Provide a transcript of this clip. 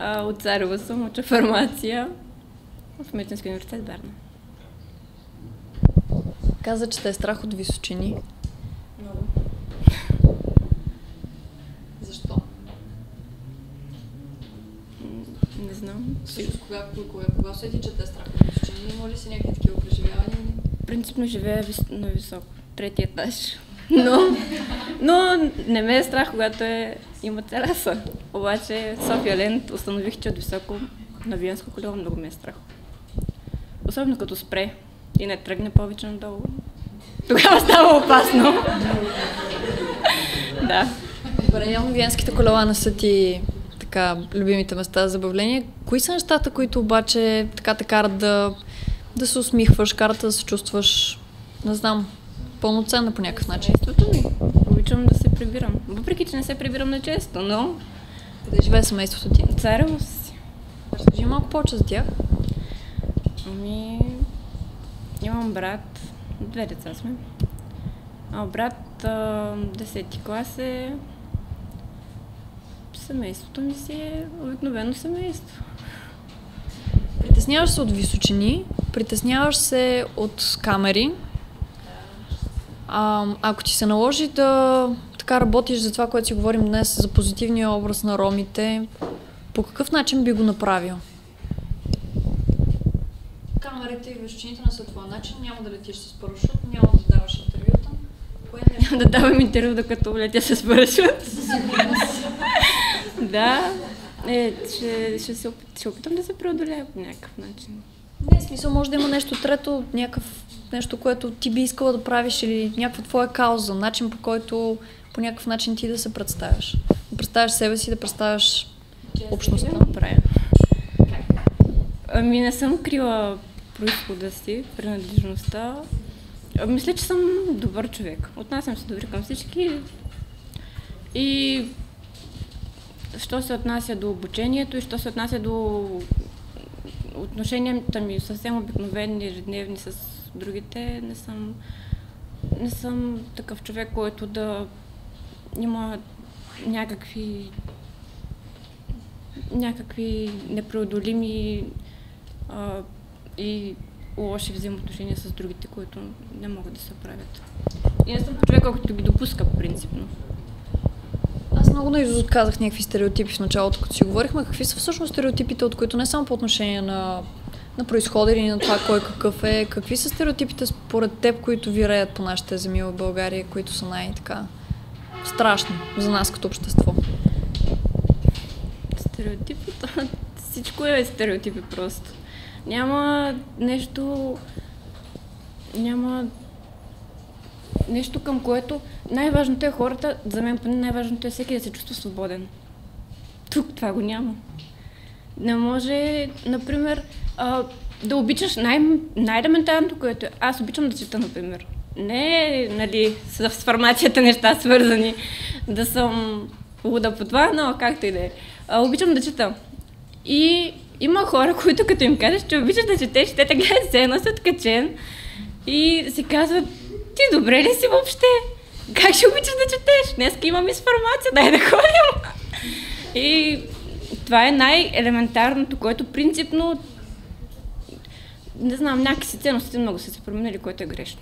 От Царево съм, уча фармация в Медицинския университет Варна. Каза, че те е страх от височини. Много. Защо? Не знам. Кога усети, че те е страх от височини? Има ли си някакви такива преживявания? Принципно живея на високо, третия етаж. Но не ме е страх, когато има тераса. Обаче София Ленд установих, че от високо на Виенско колело много ме е страх. Особено като спре и не тръгне повече надолу. Тогава става опасно. Да. Добре, явно Виенските колела не са ти така любимите места за забавление. Кои са нещата, които обаче така те карат да се усмихваш, карат да се чувстваш, не знам, пълноценна по някакъв начин? Семейството ми. Обичам да се прибирам. Въпреки, че не се прибирам на често, но... Къде живее семейството ти? Царево си. Разкажи малко повече за тях. Имам брат, 2 деца сме. Брат 10-ти клас е... Семейството ми си е обикновено семейство. Притесняваш се от височини, притесняваш се от камери. Ако ти се наложи да така работиш за това, което си говорим днес, за позитивния образ на ромите, по какъв начин би го направил? Камерите и височините не са това начин, няма да летиш с парашут, няма да даваш интервюта. Няма да давам интервю, докато летя с парашут. Да, ще опитам да се преодоляя по някакъв начин. Не, смисъл, може да има нещо трето, нещо, което ти би искала да правиш или някаква твоя кауза, начин по който по някакъв начин ти да се представяш. Да представяш себе си, да представяш общността. Не съм крила произхода си, принадлежността. Мисля, че съм добър човек. Отнасям се добре към всички. И що се отнася до обучението и що се отнася до отношенията ми съвсем обикновени, ежедневни с другите, не съм такъв човек, който да има някакви непреодолими и лоши взаимоотношения с другите, които не могат да се правят. И не съм човек, който ги допуска принципно. Аз много наизуст казах някакви стереотипи в началото, като си говорихме. Какви са всъщност стереотипите, от които не само по отношение на произхода или на това кой какъв е, какви са стереотипите според теб, които виреят по нашите земи в България, които са най-така страшни за нас като общество? Стереотипите? Всичко е стереотипи просто. Няма нещо към което най-важното е хората, за мен поне най-важното е всеки да се чувства свободен. Тук това го няма. Не може, например, да обичаш най-елементарното, което е. Аз обичам да чета, например. Не, нали, с фармацията неща свързани, да съм луда по това, но както и да е. Обичам да чета. И има хора, които като им кажеш, че обичаш да четеш, те те гледат все едно си откачен и си казват: ти добре ли си въобще? Как ще обичаш да четеш? Днеска имам из фармация, дай да ходим. И това е най-елементарното, което принципно, не знам, някакси ценностите много са се променили, което е грешно.